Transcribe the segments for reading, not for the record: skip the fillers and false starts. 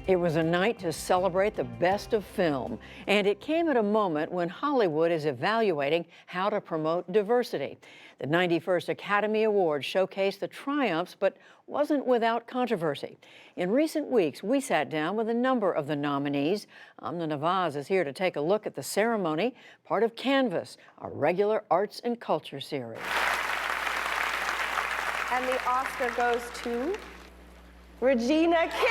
It was a night to celebrate the best of film, and it came at a moment when Hollywood is evaluating how to promote diversity. The 91st Academy Awards showcased the triumphs, but wasn't without controversy. In recent weeks, we sat down with a number of the nominees. Amna Nawaz is here to take a look at the ceremony, part of Canvas, our regular arts and culture series. And the Oscar goes to Regina King!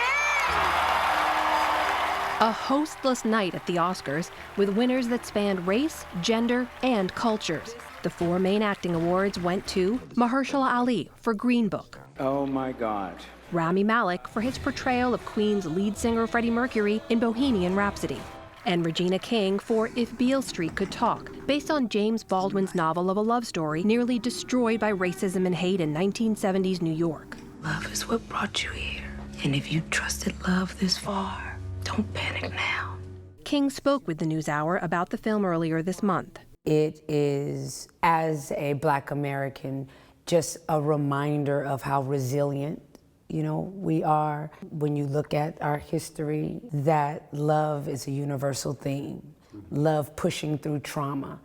A hostless night at the Oscars with winners that spanned race, gender, and cultures. The four main acting awards went to Mahershala Ali for Green Book. Oh my God. Rami Malek for his portrayal of Queen's lead singer Freddie Mercury in Bohemian Rhapsody. And Regina King for If Beale Street Could Talk, based on James Baldwin's novel of a love story nearly destroyed by racism and hate in 1970s New York. Love is what brought you here. And if you trusted love this far, don't panic now. King spoke with the NewsHour about the film earlier this month. It is, as a Black American, just a reminder of how resilient, we are. When you look at our history, that love is a universal theme. Love pushing through trauma.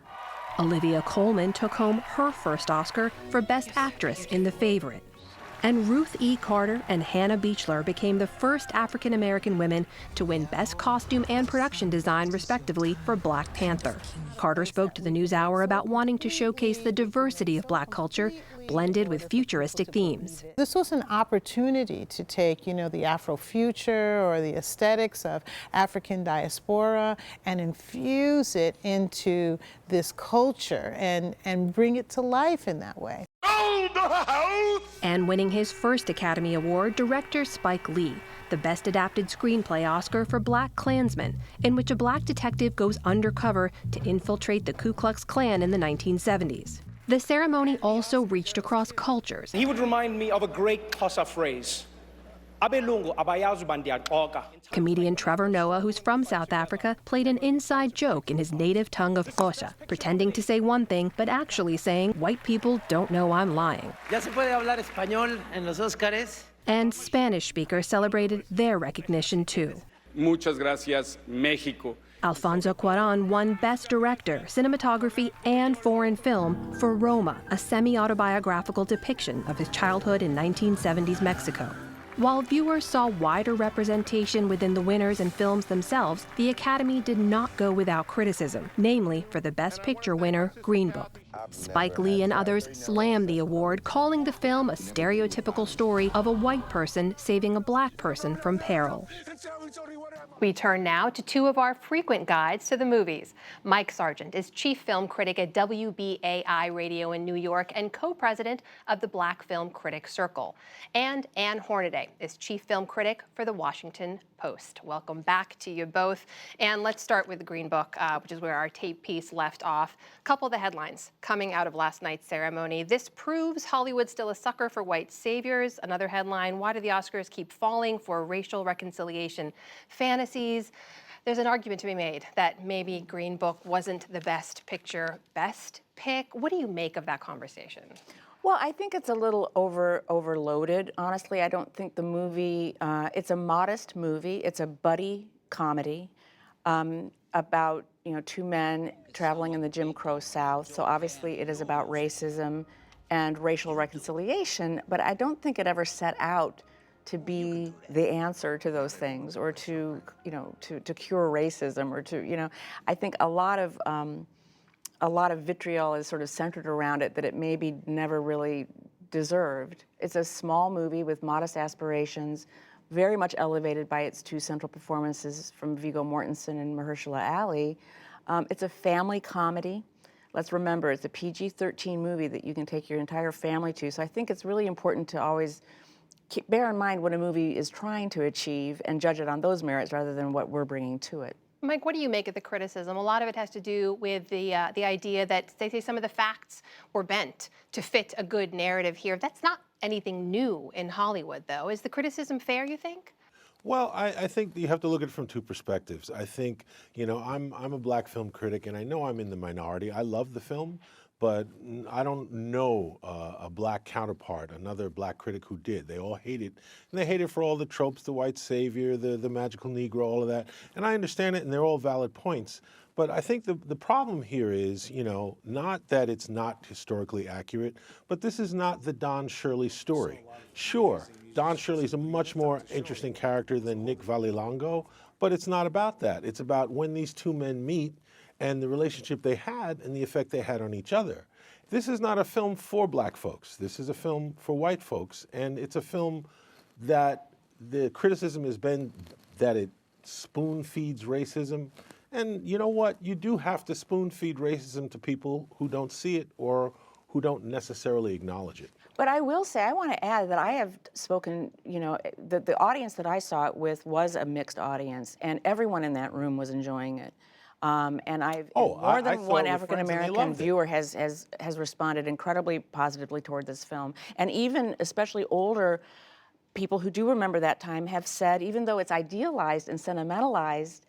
Olivia Colman took home her first Oscar for Best Actress in The Favorite. And Ruth E. Carter and Hannah Beachler became the first African-American women to win Best Costume and Production Design, respectively, for Black Panther. Carter spoke to the NewsHour about wanting to showcase the diversity of Black culture, blended with futuristic themes. This was an opportunity to take, the Afrofuture or the aesthetics of African diaspora and infuse it into this culture and bring it to life in that way. And winning his first Academy Award, director Spike Lee, the Best Adapted Screenplay Oscar for Black Klansman, in which a Black detective goes undercover to infiltrate the Ku Klux Klan in the 1970s. The ceremony also reached across cultures. He would remind me of a great Xhosa phrase. Comedian Trevor Noah, who's from South Africa, played an inside joke in his native tongue of Xhosa, pretending to say one thing, but actually saying, "White people don't know I'm lying." ¿Ya se puede hablar español en los Óscares? And Spanish speakers celebrated their recognition too. Muchas gracias, México. Alfonso Cuarón won Best Director, Cinematography, and Foreign Film for Roma, a semi-autobiographical depiction of his childhood in 1970s Mexico. While viewers saw wider representation within the winners and films themselves, the Academy did not go without criticism, namely for the Best Picture winner, Green Book. Spike Lee and others slammed the award, calling the film a stereotypical story of a white person saving a Black person from peril. We turn now to two of our frequent guides to the movies. Mike Sargent is chief film critic at WBAI Radio in New York and co-president of the Black Film Critics Circle. And Ann Hornaday is chief film critic for The Washington Post. Welcome back to you both. And let's start with the Green Book, which is where our tape piece left off. A couple of the headlines coming out of last night's ceremony. This proves Hollywood's still a sucker for white saviors. Another headline, why do the Oscars keep falling for racial reconciliation fantasies? There's an argument to be made that maybe Green Book wasn't the best picture, best pick. What do you make of that conversation? Well, I think it's a little overloaded. Honestly, I don't think the movie, it's a modest movie. It's a buddy comedy about, two men traveling in the Jim Crow South. So obviously it is about racism and racial reconciliation, but I don't think it ever set out to be the answer to those things or to cure racism or to, I think a lot of vitriol is sort of centered around it that it maybe never really deserved. It's a small movie with modest aspirations, very much elevated by its two central performances from Viggo Mortensen and Mahershala Ali. It's a family comedy. Let's remember, it's a PG-13 movie that you can take your entire family to. So I think it's really important to always bear in mind what a movie is trying to achieve and judge it on those merits rather than what we're bringing to it. Mike, what do you make of the criticism? A lot of it has to do with the idea that they say some of the facts were bent to fit a good narrative here. That's not anything new in Hollywood, though. Is the criticism fair, you think? Well, I think you have to look at it from two perspectives. I think, I'm a Black film critic, and I know I'm in the minority. I love the film, but I don't know a black counterpart, another black critic who did. They all hate it, and they hate it for all the tropes, the white savior, the magical Negro, all of that. And I understand it, and they're all valid points. But I think the problem here is, you know, not that it's not historically accurate, but this is not the Don Shirley story. Sure, Don Shirley is a much more interesting character than Nick Vallelongo, but it's not about that. It's about when these two men meet and the relationship they had and the effect they had on each other. This is not a film for black folks. This is a film for white folks, and it's a film that the criticism has been that it spoon feeds racism. And you know what? You do have to spoon feed racism to people who don't see it or who don't necessarily acknowledge it. But I will say, I want to add that I have spoken, you know, the audience that I saw it with was a mixed audience, and everyone in that room was enjoying it. And more than one African-American viewer has responded incredibly positively toward this film. And even, especially older people who do remember that time have said, even though it's idealized and sentimentalized,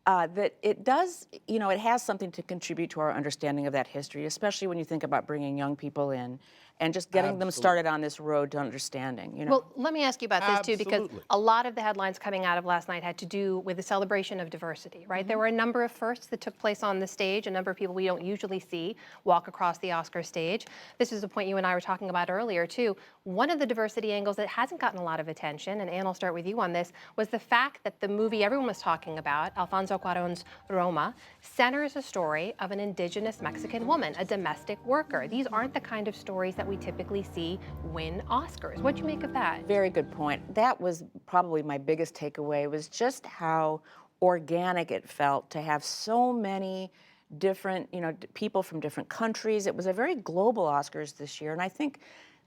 that it does, you know, it has something to contribute to our understanding of that history, especially when you think about bringing young people in and just getting them started on this road to understanding, you know. Well, let me ask you about this too, because a lot of the headlines coming out of last night had to do with the celebration of diversity, right? There were a number of firsts that took place on the stage, a number of people we don't usually see walk across the Oscar stage. This is a point you and I were talking about earlier too. One of the diversity angles that hasn't gotten a lot of attention, and Anne, I'll start with you on this, was the fact that the movie everyone was talking about, Alfonso Cuarón's Roma, centers a story of an indigenous Mexican woman, a domestic worker. These aren't the kind of stories that we typically see win Oscars. What'd you make of that? Very good point. That was probably my biggest takeaway, was just how organic it felt to have so many different, you know, people from different countries. It was a very global Oscars this year, and I think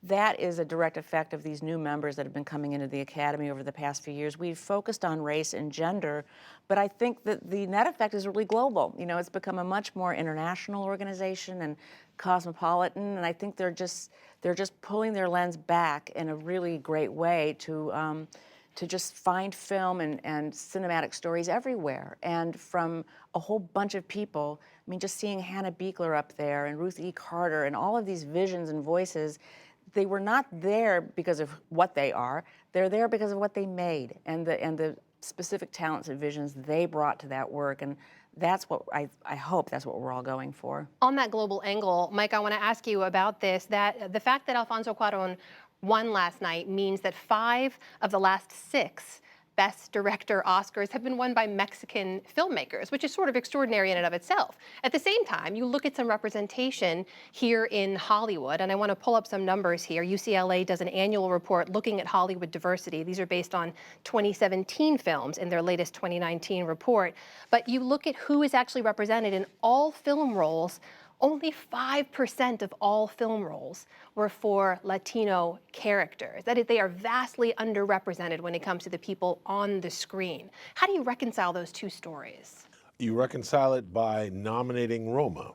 that is a direct effect of these new members that have been coming into the Academy over the past few years. We've focused on race and gender, but I think that the net effect is really global. You know, it's become a much more international organization and cosmopolitan, and I think they're just pulling their lens back in a really great way to just find film and cinematic stories everywhere, and from a whole bunch of people. I mean, just seeing Hannah Beachler up there and Ruth E. Carter and all of these visions and voices, they were not there because of what they are. They're there because of what they made and the specific talents and visions they brought to that work. And that's what I hope that's what we're all going for. On that global angle, Mike, I want to ask you about this, that the fact that Alfonso Cuarón won last night means that 5 of the last 6 Best Director Oscars have been won by Mexican filmmakers, which is sort of extraordinary in and of itself. At the same time, you look at some representation here in Hollywood, and I want to pull up some numbers here. UCLA does an annual report looking at Hollywood diversity. These are based on 2017 films in their latest 2019 report. But you look at who is actually represented in all film roles. Only 5% of all film roles were for Latino characters. That is, they are vastly underrepresented when it comes to the people on the screen. How do you reconcile those two stories? You reconcile it by nominating Roma.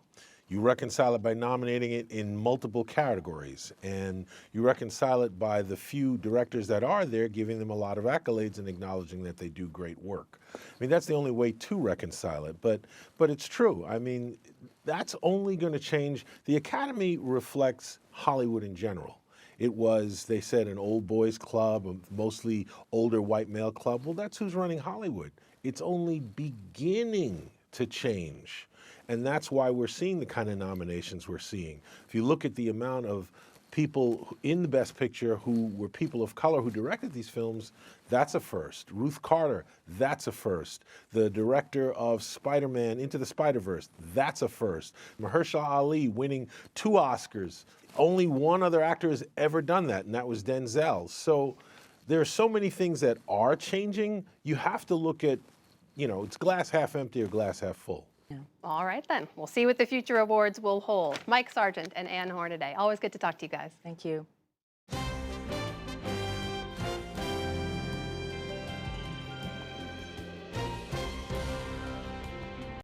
You reconcile it by nominating it in multiple categories. And you reconcile it by the few directors that are there, giving them a lot of accolades and acknowledging that they do great work. I mean, that's the only way to reconcile it. But it's true. I mean, that's only going to change. The Academy reflects Hollywood in general. It was, they said, an old boys club, a mostly older white male club. Well, that's who's running Hollywood. It's only beginning to change. And that's why we're seeing the kind of nominations we're seeing. If you look at the amount of people in the Best Picture who were people of color who directed these films, that's a first. Ruth Carter, that's a first. The director of Spider-Man Into the Spider-Verse, that's a first. Mahershala Ali winning 2 Oscars. Only one other actor has ever done that, and that was Denzel. So there are so many things that are changing. You have to look at, you know, it's glass half empty or glass half full. Yeah. All right, then. We'll see what the future awards will hold. Mike Sargent and Anne Hornaday. Always good to talk to you guys. Thank you.